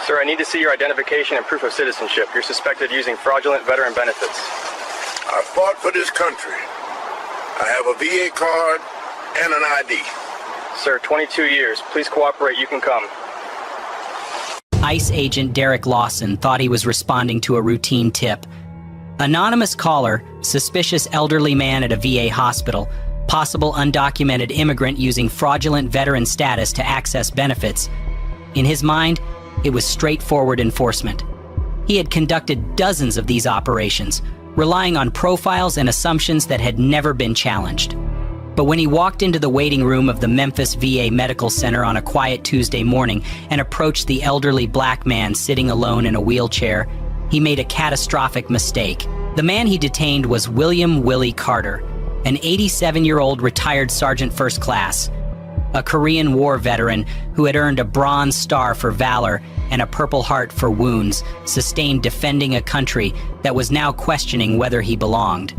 Sir, I need to see your identification and proof of citizenship. You're suspected of using fraudulent veteran benefits. I fought for this country. I have a VA card and an ID. Sir, 22 years. Please cooperate. You can come. ICE agent Derek Lawson thought he was responding to a routine tip. Anonymous caller, suspicious elderly man at a VA hospital, possible undocumented immigrant using fraudulent veteran status to access benefits. In his mind, it was straightforward enforcement. He had conducted dozens of these operations, relying on profiles and assumptions that had never been challenged. But when he walked into the waiting room of the Memphis VA Medical Center on a quiet Tuesday morning and approached the elderly black man sitting alone in a wheelchair, he made a catastrophic mistake. The man he detained was William Willie Carter, an 87-year-old retired Sergeant First Class, a Korean War veteran who had earned a Bronze Star for valor and a Purple Heart for wounds sustained defending a country that was now questioning whether he belonged.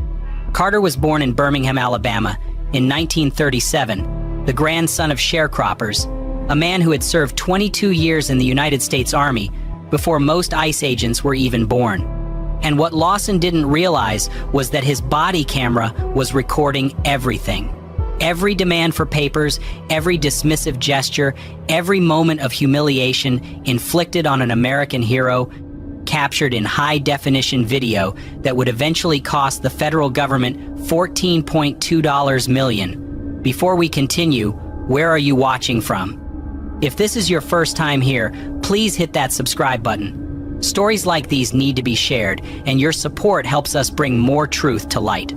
Carter was born in Birmingham, Alabama, in 1937, the grandson of sharecroppers, a man who had served 22 years in the United States Army before most ICE agents were even born. And what Lawson didn't realize was that his body camera was recording everything. Every demand for papers, every dismissive gesture, every moment of humiliation inflicted on an American hero, captured in high-definition video that would eventually cost the federal government $14.2 million. Before we continue, where are you watching from? If this is your first time here, please hit that subscribe button. Stories like these need to be shared, and your support helps us bring more truth to light.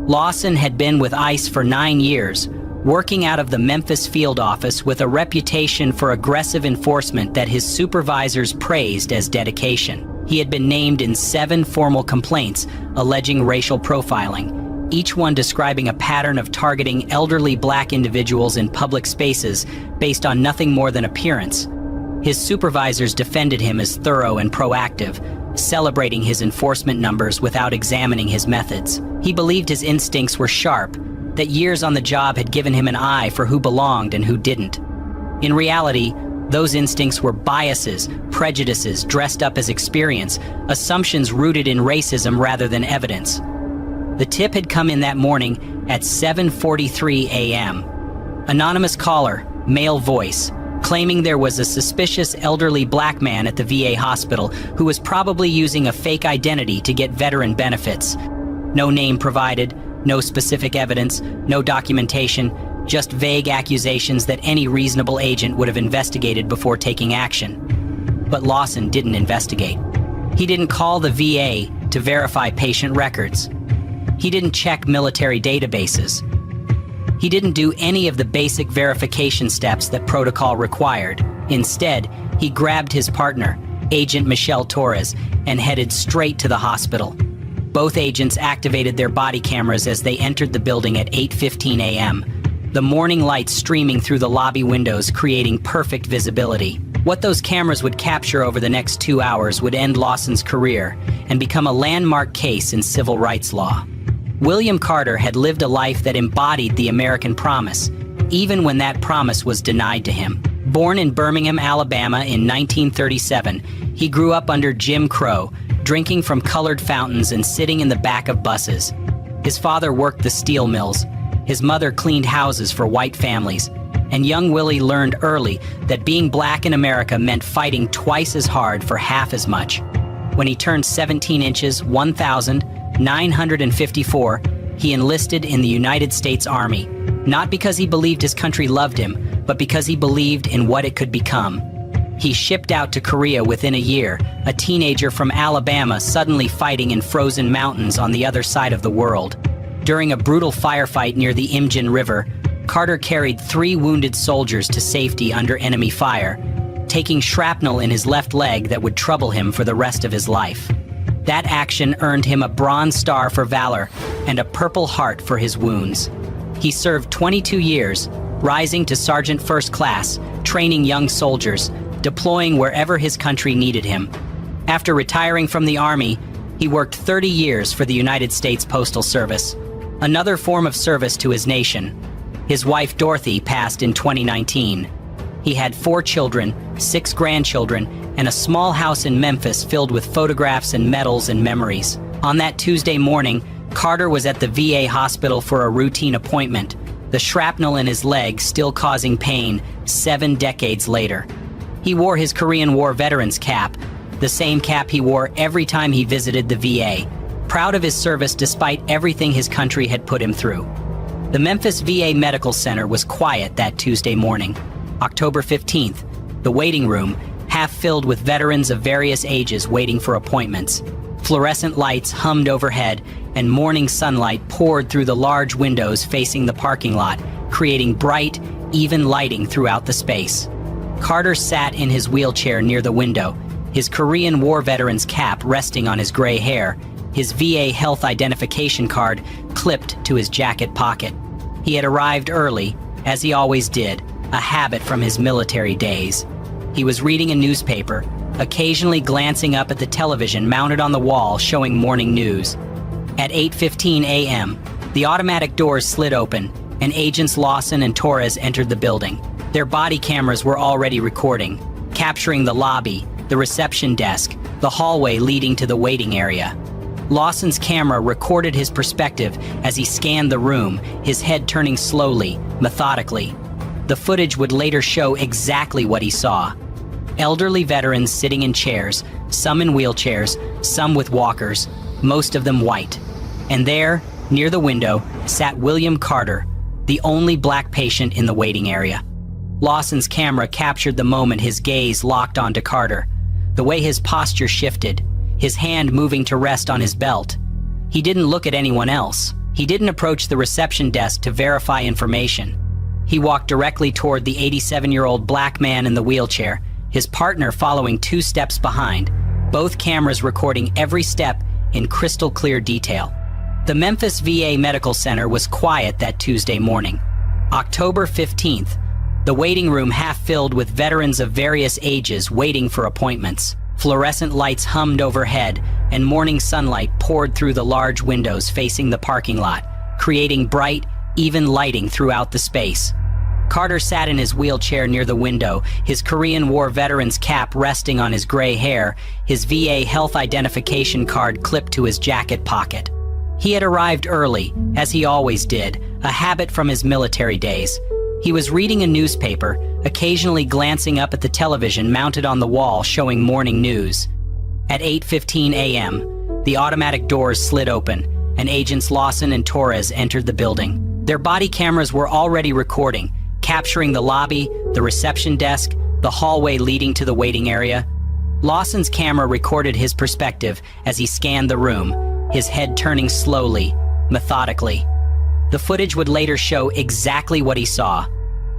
Lawson had been with ICE for 9 years, working out of the Memphis field office with a reputation for aggressive enforcement that his supervisors praised as dedication. He had been named in 7 formal complaints alleging racial profiling, each one describing a pattern of targeting elderly black individuals in public spaces based on nothing more than appearance. His supervisors defended him as thorough and proactive, celebrating his enforcement numbers without examining his methods. He believed his instincts were sharp, that years on the job had given him an eye for who belonged and who didn't. In reality, those instincts were biases, prejudices dressed up as experience, assumptions rooted in racism rather than evidence. The tip had come in that morning at 7:43 a.m. Anonymous caller, male voice, claiming there was a suspicious elderly black man at the VA hospital who was probably using a fake identity to get veteran benefits. No name provided, no specific evidence, no documentation, just vague accusations that any reasonable agent would have investigated before taking action. But Lawson didn't investigate. He didn't call the VA to verify patient records. He didn't check military databases. He didn't do any of the basic verification steps that protocol required. Instead, he grabbed his partner, Agent Michelle Torres, and headed straight to the hospital. Both agents activated their body cameras as they entered the building at 8:15 a.m., the morning light streaming through the lobby windows creating perfect visibility. What those cameras would capture over the next 2 hours would end Lawson's career and become a landmark case in civil rights law. William Carter had lived a life that embodied the American promise, even when that promise was denied to him. Born in Birmingham, Alabama in 1937, he grew up under Jim Crow, drinking from colored fountains and sitting in the back of buses. His father worked the steel mills. His mother cleaned houses for white families. And young Willie learned early that being black in America meant fighting twice as hard for half as much. When he turned 17 inches, 1,954, he enlisted in the United States Army, not because he believed his country loved him, but because he believed in what it could become. He shipped out to Korea within a year, a teenager from Alabama suddenly fighting in frozen mountains on the other side of the world. During a brutal firefight near the Imjin River, Carter carried 3 wounded soldiers to safety under enemy fire, taking shrapnel in his left leg that would trouble him for the rest of his life. That action earned him a Bronze Star for valor and a Purple Heart for his wounds. He served 22 years, rising to Sergeant First Class, training young soldiers, deploying wherever his country needed him. After retiring from the Army, he worked 30 years for the United States Postal Service, another form of service to his nation. His wife Dorothy passed in 2019. He had 4 children, 6 grandchildren, and a small house in Memphis filled with photographs and medals and memories. On that Tuesday morning, Carter was at the VA hospital for a routine appointment, the shrapnel in his leg still causing pain 7 decades later. He wore his Korean War veteran's cap, the same cap he wore every time he visited the VA, proud of his service despite everything his country had put him through. The Memphis VA Medical Center was quiet that Tuesday morning, October 15th, the waiting room, half filled with veterans of various ages waiting for appointments. Fluorescent lights hummed overhead, and morning sunlight poured through the large windows facing the parking lot, creating bright, even lighting throughout the space. Carter sat in his wheelchair near the window, his Korean War veteran's cap resting on his gray hair, his VA health identification card clipped to his jacket pocket. He had arrived early, as he always did, a habit from his military days. He was reading a newspaper, occasionally glancing up at the television mounted on the wall showing morning news. At 8:15 a.m., the automatic doors slid open, and Agents Lawson and Torres entered the building. Their body cameras were already recording, capturing the lobby, the reception desk, the hallway leading to the waiting area. Lawson's camera recorded his perspective as he scanned the room, his head turning slowly, methodically. The footage would later show exactly what he saw. Elderly veterans sitting in chairs, some in wheelchairs, some with walkers, most of them white. And there, near the window, sat William Carter, the only black patient in the waiting area. Lawson's camera captured the moment his gaze locked onto Carter, the way his posture shifted, his hand moving to rest on his belt. He didn't look at anyone else. He didn't approach the reception desk to verify information. He walked directly toward the 87-year-old black man in the wheelchair, his partner following 2 steps behind, both cameras recording every step in crystal clear detail. The Memphis VA Medical Center was quiet that Tuesday morning, October 15th, the waiting room half filled with veterans of various ages waiting for appointments. Fluorescent lights hummed overhead, and morning sunlight poured through the large windows facing the parking lot, creating bright, even lighting throughout the space. Carter sat in his wheelchair near the window, his Korean War veteran's cap resting on his gray hair, his VA health identification card clipped to his jacket pocket. He had arrived early, as he always did, a habit from his military days. He was reading a newspaper, occasionally glancing up at the television mounted on the wall showing morning news. At 8:15 a.m., the automatic doors slid open, and Agents Lawson and Torres entered the building. Their body cameras were already recording, capturing the lobby, the reception desk, the hallway leading to the waiting area. Lawson's camera recorded his perspective as he scanned the room, his head turning slowly, methodically. The footage would later show exactly what he saw.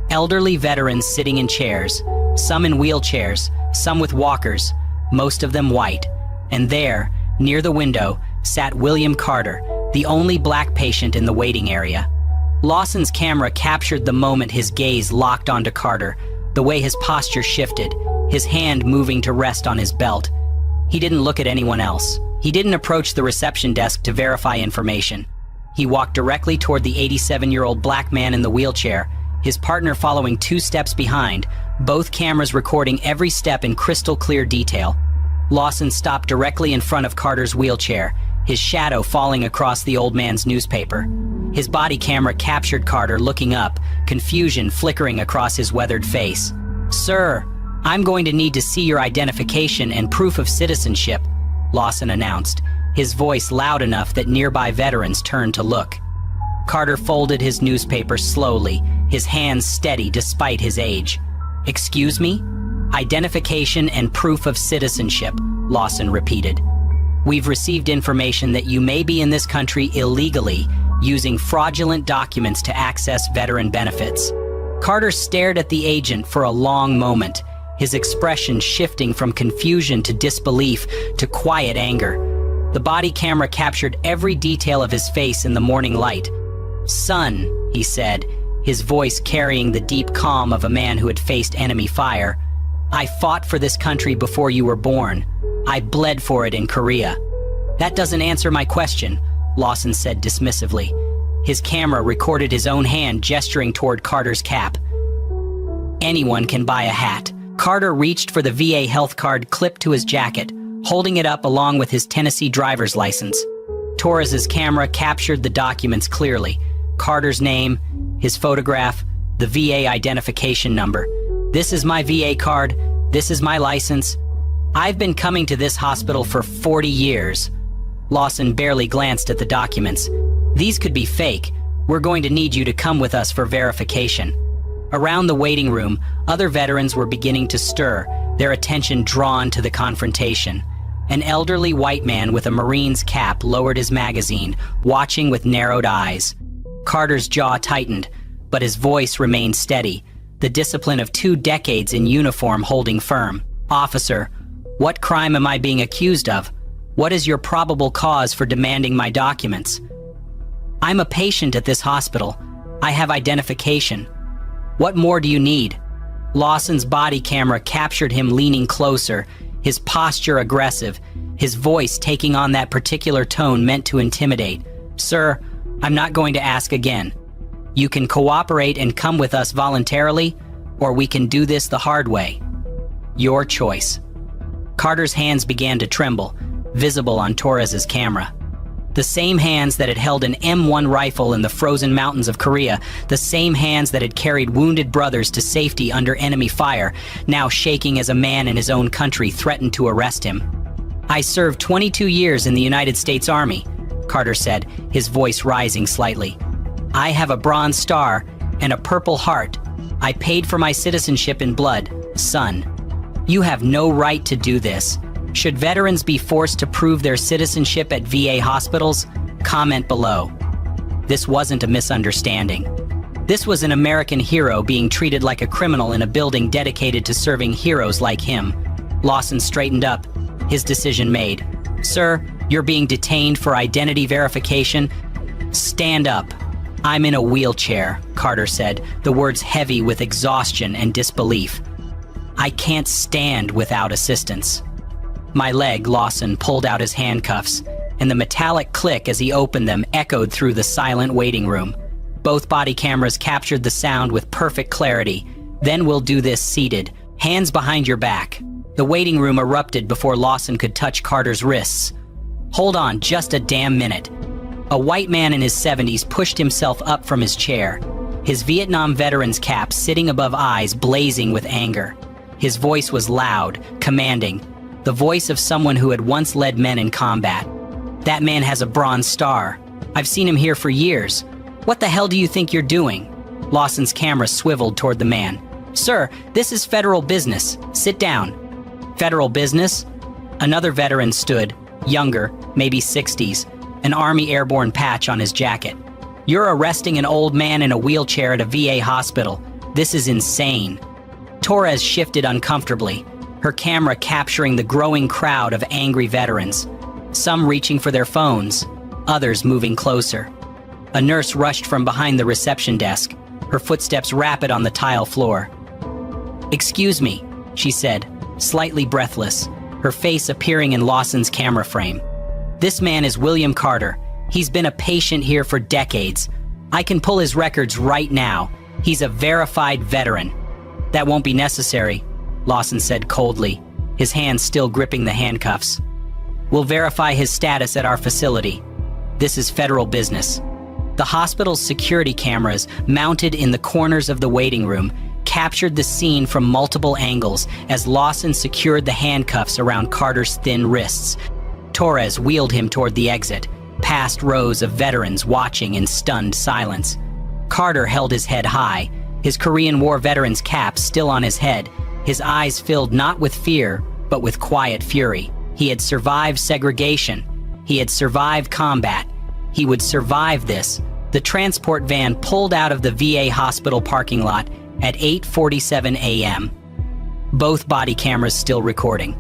Elderly veterans sitting in chairs, some in wheelchairs, some with walkers, most of them white. And there, near the window, sat William Carter, the only black patient in the waiting area. Lawson's camera captured the moment his gaze locked onto Carter, the way his posture shifted, his hand moving to rest on his belt. He didn't look at anyone else. He didn't approach the reception desk to verify information. He walked directly toward the 87-year-old black man in the wheelchair, his partner following 2 steps behind, both cameras recording every step in crystal clear detail. Lawson stopped directly in front of Carter's wheelchair, his shadow falling across the old man's newspaper. His body camera captured Carter looking up, confusion flickering across his weathered face. "Sir, I'm going to need to see your identification and proof of citizenship," Lawson announced, his voice loud enough that nearby veterans turned to look. Carter folded his newspaper slowly, his hands steady despite his age. "Excuse me? Identification and proof of citizenship," Lawson repeated. "We've received information that you may be in this country illegally, using fraudulent documents to access veteran benefits." Carter stared at the agent for a long moment, his expression shifting from confusion to disbelief to quiet anger. The body camera captured every detail of his face in the morning light. "Son," he said, his voice carrying the deep calm of a man who had faced enemy fire, "I fought for this country before you were born. I bled for it in Korea." "That doesn't answer my question," Lawson said dismissively. His camera recorded his own hand gesturing toward Carter's cap. Anyone can buy a hat. Carter reached for the VA health card clipped to his jacket, holding it up along with his Tennessee driver's license. Torres's camera captured the documents clearly. Carter's name, his photograph, the VA identification number. This is my VA card. This is my license. I've been coming to this hospital for 40 years. Lawson barely glanced at the documents. These could be fake. We're going to need you to come with us for verification. Around the waiting room, other veterans were beginning to stir, their attention drawn to the confrontation. An elderly white man with a Marine's cap lowered his magazine, watching with narrowed eyes. Carter's jaw tightened, but his voice remained steady, the discipline of 2 decades in uniform holding firm. "Officer, what crime am I being accused of? What is your probable cause for demanding my documents?" "I'm a patient at this hospital. I have identification." "What more do you need?" Lawson's body camera captured him leaning closer, his posture aggressive, his voice taking on that particular tone meant to intimidate. "Sir, I'm not going to ask again. You can cooperate and come with us voluntarily, or we can do this the hard way. Your choice." Carter's hands began to tremble, visible on Torres's camera. The same hands that had held an M1 rifle in the frozen mountains of Korea, the same hands that had carried wounded brothers to safety under enemy fire, now shaking as a man in his own country threatened to arrest him. "I served 22 years in the United States Army," Carter said, his voice rising slightly. "I have a Bronze Star and a Purple Heart. I paid for my citizenship in blood, son. You have no right to do this. Should veterans be forced to prove their citizenship at VA hospitals? Comment below." This wasn't a misunderstanding. This was an American hero being treated like a criminal in a building dedicated to serving heroes like him. Lawson straightened up, his decision made. "Sir, you're being detained for identity verification. Stand up." "I'm in a wheelchair," Carter said, the words heavy with exhaustion and disbelief. "I can't stand without assistance." "My leg," Lawson pulled out his handcuffs, and the metallic click as he opened them echoed through the silent waiting room. Both body cameras captured the sound with perfect clarity. "Then we'll do this seated. Hands behind your back." The waiting room erupted before Lawson could touch Carter's wrists. "Hold on just a damn minute." A white man in his 70s pushed himself up from his chair, his Vietnam veteran's cap sitting above eyes blazing with anger. His voice was loud, commanding, the voice of someone who had once led men in combat. "That man has a Bronze Star. I've seen him here for years. What the hell do you think you're doing?" Lawson's camera swiveled toward the man. "Sir, this is federal business. Sit down." "Federal business?" Another veteran stood, younger, maybe 60s, an Army airborne patch on his jacket. "You're arresting an old man in a wheelchair at a VA hospital. This is insane." Torres shifted uncomfortably, her camera capturing the growing crowd of angry veterans, some reaching for their phones, others moving closer. A nurse rushed from behind the reception desk, her footsteps rapid on the tile floor. "Excuse me," she said, slightly breathless, her face appearing in Lawson's camera frame. "This man is William Carter. He's been a patient here for decades. I can pull his records right now. He's a verified veteran." "That won't be necessary," Lawson said coldly, his hands still gripping the handcuffs. "We'll verify his status at our facility. This is federal business." The hospital's security cameras, mounted in the corners of the waiting room, captured the scene from multiple angles as Lawson secured the handcuffs around Carter's thin wrists. Torres wheeled him toward the exit, past rows of veterans watching in stunned silence. Carter held his head high, his Korean War veteran's cap still on his head, his eyes filled not with fear, but with quiet fury. He had survived segregation. He had survived combat. He would survive this. The transport van pulled out of the VA hospital parking lot at 8:47 a.m. Both body cameras still recording.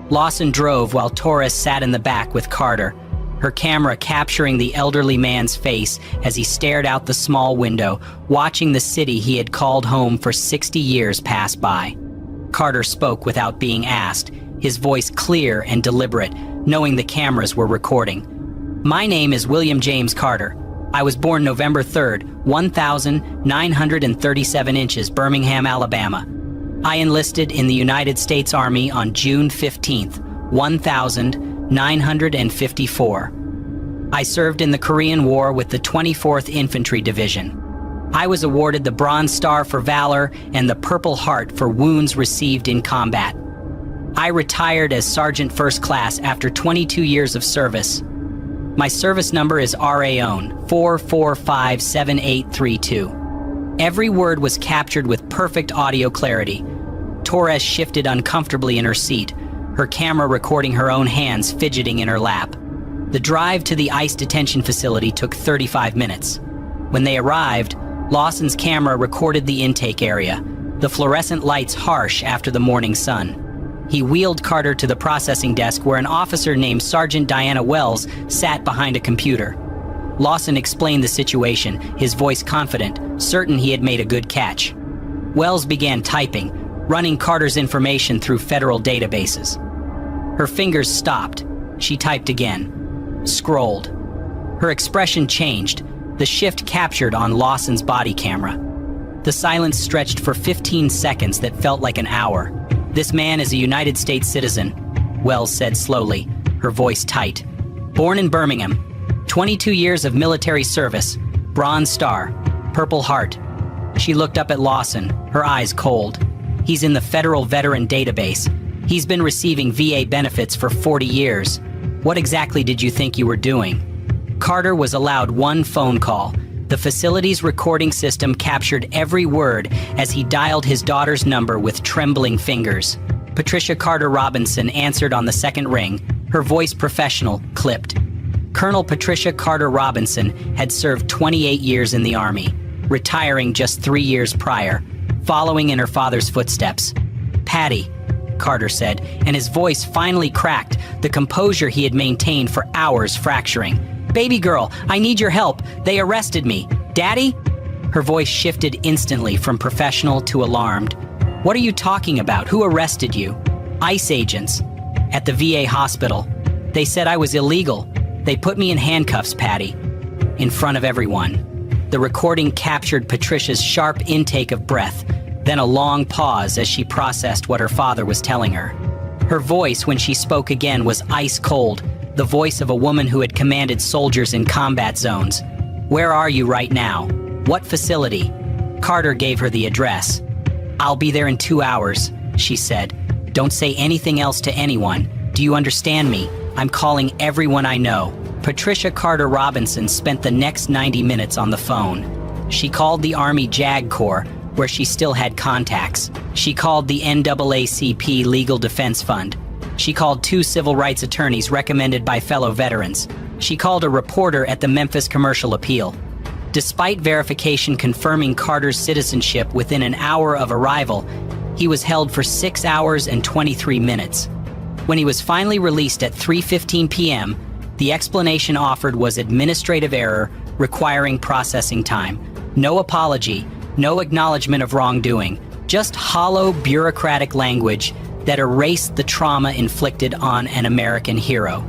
Lawson drove while Torres sat in the back with Carter, her camera capturing the elderly man's face as he stared out the small window, watching the city he had called home for 60 years pass by. Carter spoke without being asked, his voice clear and deliberate, knowing the cameras were recording. "My name is William James Carter. I was born November 3rd, 1937 inches, Birmingham, Alabama. I enlisted in the United States Army on June 15th, 1954. I served in the Korean War with the 24th Infantry Division. I was awarded the Bronze Star for Valor and the Purple Heart for wounds received in combat. I retired as Sergeant First Class after 22 years of service. My service number is RAON 4457832. Every word was captured with perfect audio clarity. Torres shifted uncomfortably in her seat, her camera recording her own hands fidgeting in her lap. The drive to the ICE detention facility took 35 minutes. When they arrived, Lawson's camera recorded the intake area, the fluorescent lights harsh after the morning sun. He wheeled Carter to the processing desk where an officer named Sergeant Diana Wells sat behind a computer. Lawson explained the situation, his voice confident, certain he had made a good catch. Wells began typing, running Carter's information through federal databases. Her fingers stopped. She typed again, scrolled. Her expression changed, the shift captured on Lawson's body camera. The silence stretched for 15 seconds that felt like an hour. "This man is a United States citizen," Wells said slowly, her voice tight. "Born in Birmingham, 22 years of military service, Bronze Star, Purple Heart." She looked up at Lawson, her eyes cold. "He's in the Federal Veteran Database. He's been receiving VA benefits for 40 years. What exactly did you think you were doing?" Carter was allowed one phone call. The facility's recording system captured every word as he dialed his daughter's number with trembling fingers. Patricia Carter Robinson answered on the second ring, her voice professional, clipped. Colonel Patricia Carter Robinson had served 28 years in the Army, retiring just 3 years prior, following in her father's footsteps. "Patty," Carter said, and his voice finally cracked, the composure he had maintained for hours fracturing. "Baby girl, I need your help. They arrested me. Daddy?" Her voice shifted instantly from professional to alarmed. "What are you talking about? Who arrested you?" "ICE agents. At the VA hospital. They said I was illegal. They put me in handcuffs, Patty." In front of everyone. The recording captured Patricia's sharp intake of breath, then a long pause as she processed what her father was telling her. Her voice, when she spoke again, was ice cold, the voice of a woman who had commanded soldiers in combat zones. "Where are you right now? What facility?" Carter gave her the address. "I'll be there in 2 hours," she said. "Don't say anything else to anyone. Do you understand me? I'm calling everyone I know." Patricia Carter Robinson spent the next 90 minutes on the phone. She called the Army JAG Corps, where she still had contacts. She called the NAACP Legal Defense Fund. She called 2 civil rights attorneys recommended by fellow veterans. She called a reporter at the Memphis Commercial Appeal. Despite verification confirming Carter's citizenship within an hour of arrival, he was held for 6 hours and 23 minutes. When he was finally released at 3:15 p.m., the explanation offered was administrative error requiring processing time. No apology, no acknowledgement of wrongdoing, just hollow bureaucratic language that erased the trauma inflicted on an American hero.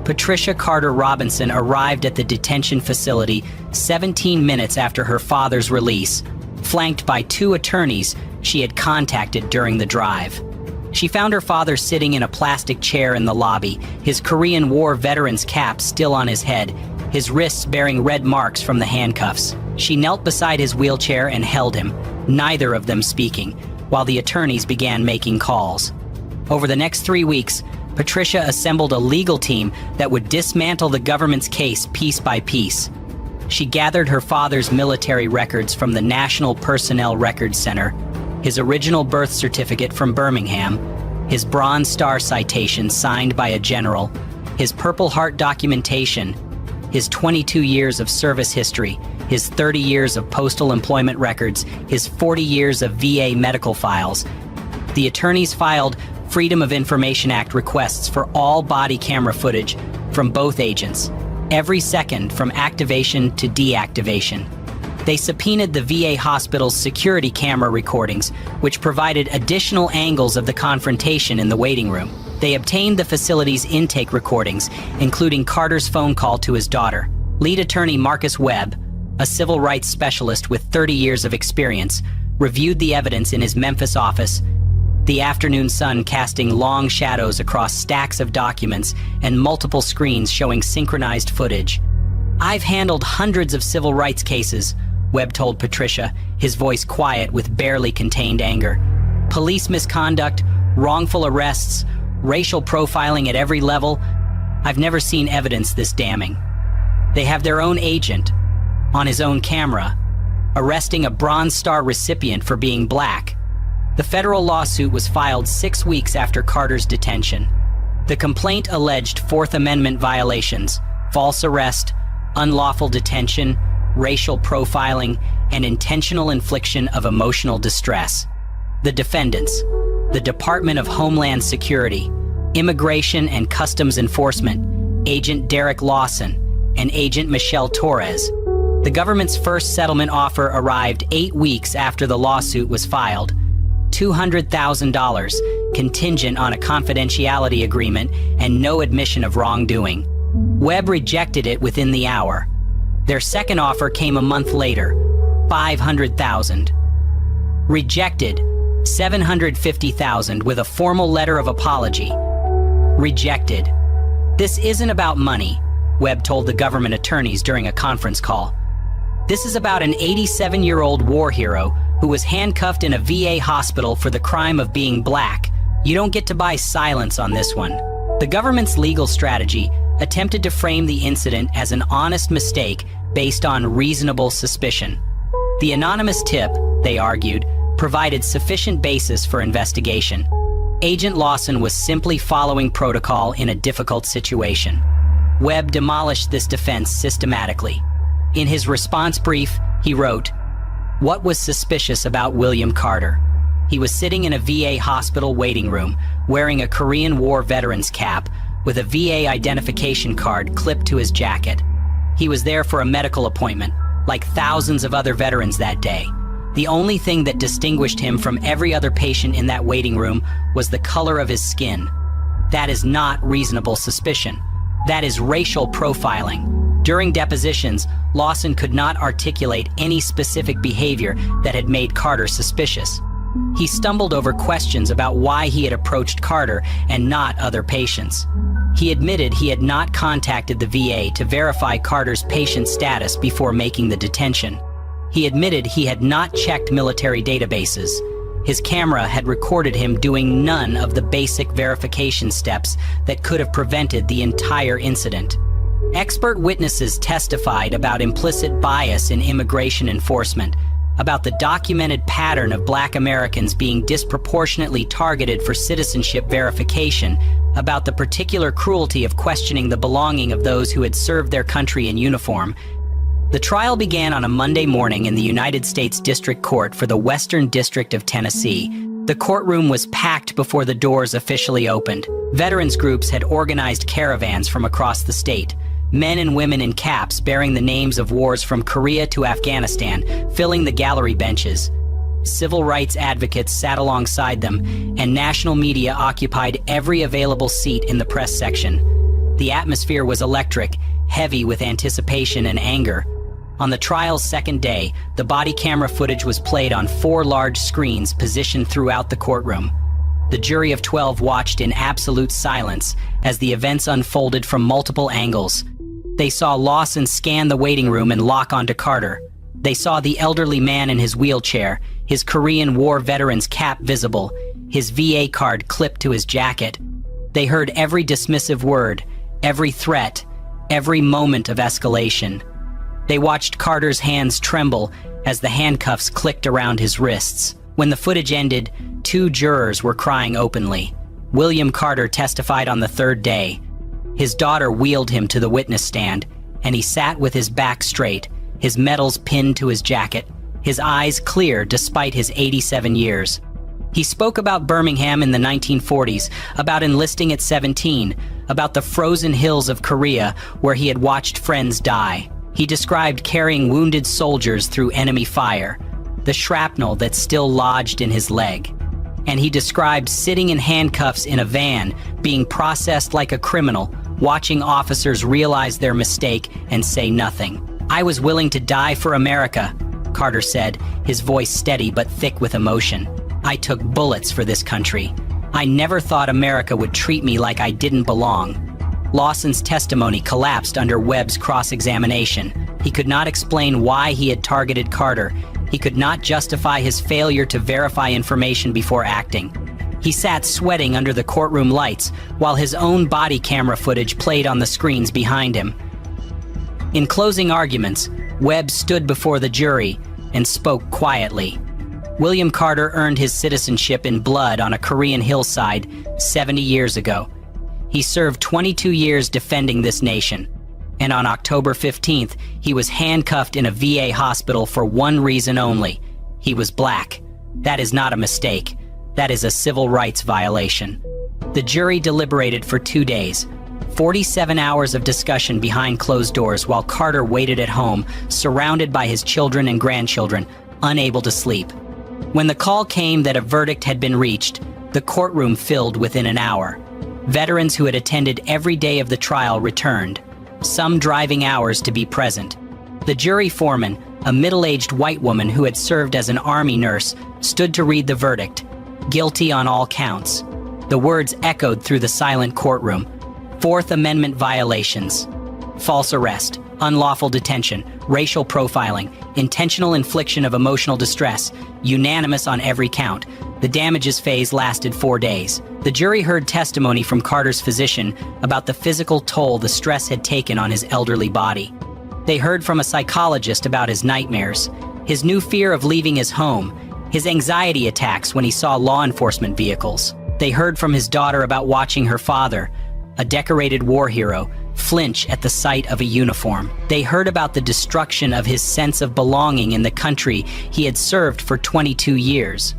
Patricia Carter Robinson arrived at the detention facility 17 minutes after her father's release, flanked by 2 attorneys she had contacted during the drive. She found her father sitting in a plastic chair in the lobby, his Korean War veteran's cap still on his head, his wrists bearing red marks from the handcuffs. She knelt beside his wheelchair and held him, neither of them speaking, while the attorneys began making calls. Over the next 3 weeks, Patricia assembled a legal team that would dismantle the government's case piece by piece. She gathered her father's military records from the National Personnel Records Center, his original birth certificate from Birmingham, his Bronze Star citation signed by a general, his Purple Heart documentation, his 22 years of service history, his 30 years of postal employment records, his 40 years of VA medical files. The attorneys filed Freedom of Information Act requests for all body camera footage from both agents, every second from activation to deactivation. They subpoenaed the VA hospital's security camera recordings, which provided additional angles of the confrontation in the waiting room. They obtained the facility's intake recordings, including Carter's phone call to his daughter. Lead attorney Marcus Webb, a civil rights specialist with 30 years of experience, reviewed the evidence in his Memphis office, the afternoon sun casting long shadows across stacks of documents and multiple screens showing synchronized footage. "I've handled hundreds of civil rights cases," Webb told Patricia, his voice quiet with barely contained anger. "Police misconduct, wrongful arrests, racial profiling at every level. I've never seen evidence this damning. They have their own agent, on his own camera, arresting a Bronze Star recipient for being black." The federal lawsuit was filed 6 weeks after Carter's detention. The complaint alleged Fourth Amendment violations, false arrest, unlawful detention, racial profiling, and intentional infliction of emotional distress. The defendants, the Department of Homeland Security, Immigration and Customs Enforcement, Agent Derek Lawson, and Agent Michelle Torres. The government's first settlement offer arrived 8 weeks after the lawsuit was filed. $200,000, contingent on a confidentiality agreement and no admission of wrongdoing. Webb rejected it within the hour. Their second offer came a month later, $500,000. Rejected, $750,000 with a formal letter of apology. Rejected. "This isn't about money," Webb told the government attorneys during a conference call. "This is about an 87-year-old war hero who was handcuffed in a VA hospital for the crime of being black. You don't get to buy silence on this one." The government's legal strategy attempted to frame the incident as an honest mistake based on reasonable suspicion. The anonymous tip, they argued, provided sufficient basis for investigation. Agent Lawson was simply following protocol in a difficult situation. Webb demolished this defense systematically. In his response brief, he wrote, "What was suspicious about William Carter? He was sitting in a VA hospital waiting room, wearing a Korean War veteran's cap, with a VA identification card clipped to his jacket. He was there for a medical appointment, like thousands of other veterans that day. The only thing that distinguished him from every other patient in that waiting room was the color of his skin. That is not reasonable suspicion. That is racial profiling." During depositions, Lawson could not articulate any specific behavior that had made Carter suspicious. He stumbled over questions about why he had approached Carter and not other patients. He admitted he had not contacted the VA to verify Carter's patient status before making the detention. He admitted he had not checked military databases. His camera had recorded him doing none of the basic verification steps that could have prevented the entire incident. Expert witnesses testified about implicit bias in immigration enforcement, about the documented pattern of Black Americans being disproportionately targeted for citizenship verification, about the particular cruelty of questioning the belonging of those who had served their country in uniform. The trial began on a Monday morning in the United States District Court for the Western District of Tennessee. The courtroom was packed before the doors officially opened. Veterans groups had organized caravans from across the state. Men and women in caps bearing the names of wars from Korea to Afghanistan, filling the gallery benches. Civil rights advocates sat alongside them, and national media occupied every available seat in the press section. The atmosphere was electric, heavy with anticipation and anger. On the trial's second day, the body camera footage was played on 4 large screens positioned throughout the courtroom. The jury of 12 watched in absolute silence as the events unfolded from multiple angles. They saw Lawson scan the waiting room and lock onto Carter. They saw the elderly man in his wheelchair, his Korean War veteran's cap visible, his VA card clipped to his jacket. They heard every dismissive word, every threat, every moment of escalation. They watched Carter's hands tremble as the handcuffs clicked around his wrists. When the footage ended, 2 jurors were crying openly. William Carter testified on the 3rd day. His daughter wheeled him to the witness stand, and he sat with his back straight, his medals pinned to his jacket, his eyes clear despite his 87 years. He spoke about Birmingham in the 1940s, about enlisting at 17, about the frozen hills of Korea where he had watched friends die. He described carrying wounded soldiers through enemy fire, the shrapnel that still lodged in his leg. And he described sitting in handcuffs in a van, being processed like a criminal, watching officers realize their mistake and say nothing. "I was willing to die for America," Carter said, his voice steady but thick with emotion. "I took bullets for this country. I never thought America would treat me like I didn't belong." Lawson's testimony collapsed under Webb's cross-examination. He could not explain why he had targeted Carter. He could not justify his failure to verify information before acting. He sat sweating under the courtroom lights while his own body camera footage played on the screens behind him. In closing arguments, Webb stood before the jury and spoke quietly. William Carter earned his citizenship in blood on a Korean hillside 70 years ago. He served 22 years defending this nation. And on October 15th, he was handcuffed in a VA hospital for one reason only. He was black. That is not a mistake. That is a civil rights violation. The jury deliberated for 2 days. 47 hours of discussion behind closed doors while Carter waited at home, surrounded by his children and grandchildren, unable to sleep. When the call came that a verdict had been reached, the courtroom filled within an hour. Veterans who had attended every day of the trial returned, some driving hours to be present. The jury foreman, a middle-aged white woman who had served as an Army nurse, stood to read the verdict, guilty on all counts. The words echoed through the silent courtroom. Fourth Amendment violations, false arrest, unlawful detention, racial profiling, intentional infliction of emotional distress, unanimous on every count. The damages phase lasted 4 days. The jury heard testimony from Carter's physician about the physical toll the stress had taken on his elderly body. They heard from a psychologist about his nightmares, his new fear of leaving his home, his anxiety attacks when he saw law enforcement vehicles. They heard from his daughter about watching her father, a decorated war hero, flinch at the sight of a uniform. They heard about the destruction of his sense of belonging in the country he had served for 22 years.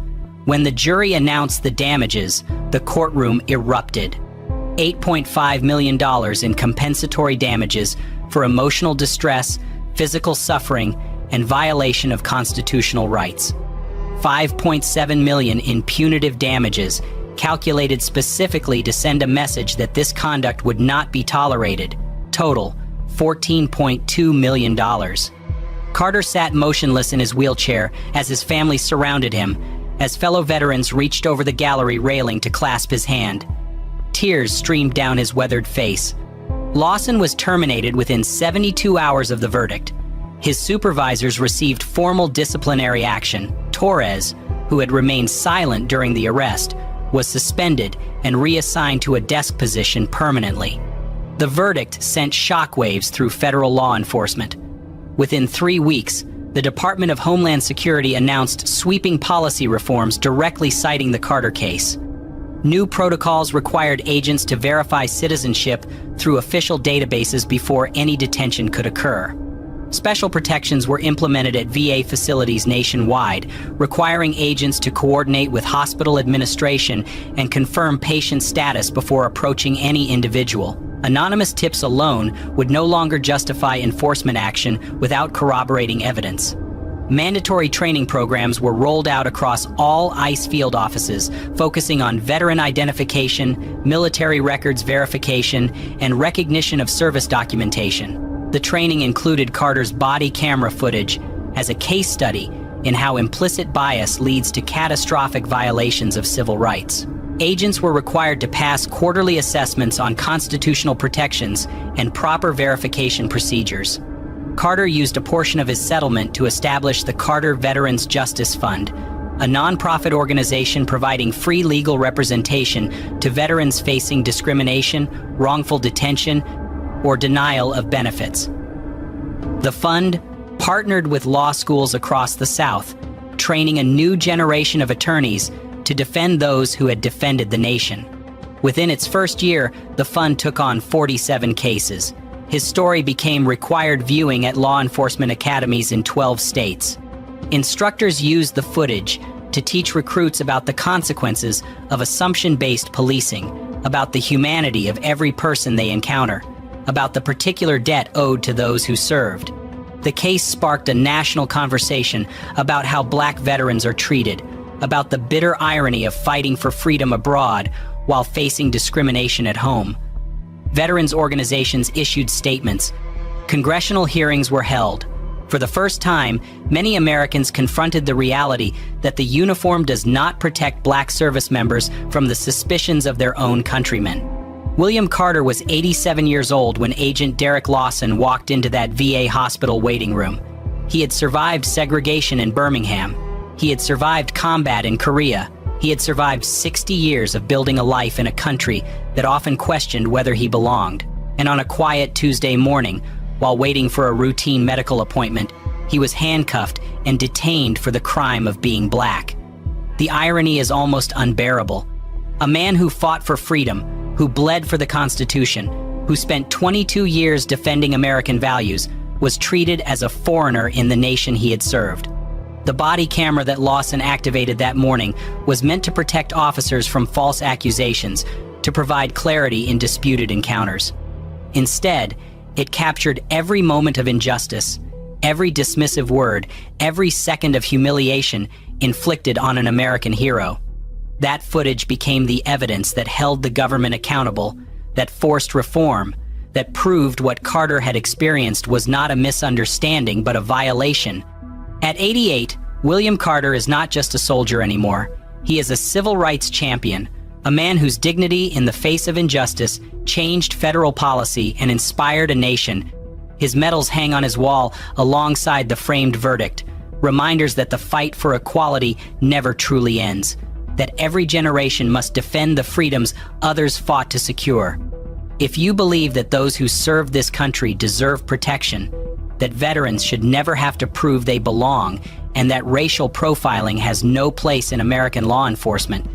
When the jury announced the damages, the courtroom erupted. $8.5 million in compensatory damages for emotional distress, physical suffering, and violation of constitutional rights. $5.7 million in punitive damages, calculated specifically to send a message that this conduct would not be tolerated. Total, $14.2 million. Carter sat motionless in his wheelchair as his family surrounded him, as fellow veterans reached over the gallery railing to clasp his hand. Tears streamed down his weathered face. Lawson was terminated within 72 hours of the verdict. His supervisors received formal disciplinary action. Torres, who had remained silent during the arrest, was suspended and reassigned to a desk position permanently. The verdict sent shockwaves through federal law enforcement. Within 3 weeks, the Department of Homeland Security announced sweeping policy reforms directly citing the Carter case. New protocols required agents to verify citizenship through official databases before any detention could occur. Special protections were implemented at VA facilities nationwide, requiring agents to coordinate with hospital administration and confirm patient status before approaching any individual. Anonymous tips alone would no longer justify enforcement action without corroborating evidence. Mandatory training programs were rolled out across all ICE field offices, focusing on veteran identification, military records verification, and recognition of service documentation. The training included Carter's body camera footage as a case study in how implicit bias leads to catastrophic violations of civil rights. Agents were required to pass quarterly assessments on constitutional protections and proper verification procedures. Carter used a portion of his settlement to establish the Carter Veterans Justice Fund, a nonprofit organization providing free legal representation to veterans facing discrimination, wrongful detention, or denial of benefits. The fund partnered with law schools across the South, training a new generation of attorneys to defend those who had defended the nation. Within its first year, the fund took on 47 cases. His story became required viewing at law enforcement academies in 12 states. Instructors used the footage to teach recruits about the consequences of assumption-based policing, about the humanity of every person they encounter, about the particular debt owed to those who served. The case sparked a national conversation about how Black veterans are treated, about the bitter irony of fighting for freedom abroad while facing discrimination at home. Veterans organizations issued statements. Congressional hearings were held. For the first time, many Americans confronted the reality that the uniform does not protect black service members from the suspicions of their own countrymen. William Carter was 87 years old when Agent Derek Lawson walked into that VA hospital waiting room. He had survived segregation in Birmingham. He had survived combat in Korea. He had survived 60 years of building a life in a country that often questioned whether he belonged. And on a quiet Tuesday morning, while waiting for a routine medical appointment, he was handcuffed and detained for the crime of being black. The irony is almost unbearable. A man who fought for freedom, who bled for the Constitution, who spent 22 years defending American values, was treated as a foreigner in the nation he had served. The body camera that Lawson activated that morning was meant to protect officers from false accusations, to provide clarity in disputed encounters. Instead, it captured every moment of injustice, every dismissive word, every second of humiliation inflicted on an American hero. That footage became the evidence that held the government accountable, that forced reform, that proved what Carter had experienced was not a misunderstanding but a violation. At 88, William Carter is not just a soldier anymore. He is a civil rights champion, a man whose dignity in the face of injustice changed federal policy and inspired a nation. His medals hang on his wall alongside the framed verdict, reminders that the fight for equality never truly ends, that every generation must defend the freedoms others fought to secure. If you believe that those who served this country deserve protection, that veterans should never have to prove they belong, and that racial profiling has no place in American law enforcement,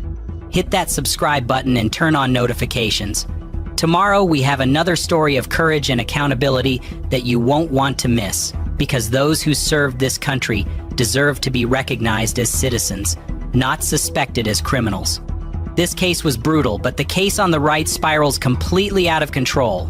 hit that subscribe button and turn on notifications. Tomorrow we have another story of courage and accountability that you won't want to miss, because those who served this country deserve to be recognized as citizens, not suspected as criminals. This case was brutal, but the case on the right spirals completely out of control.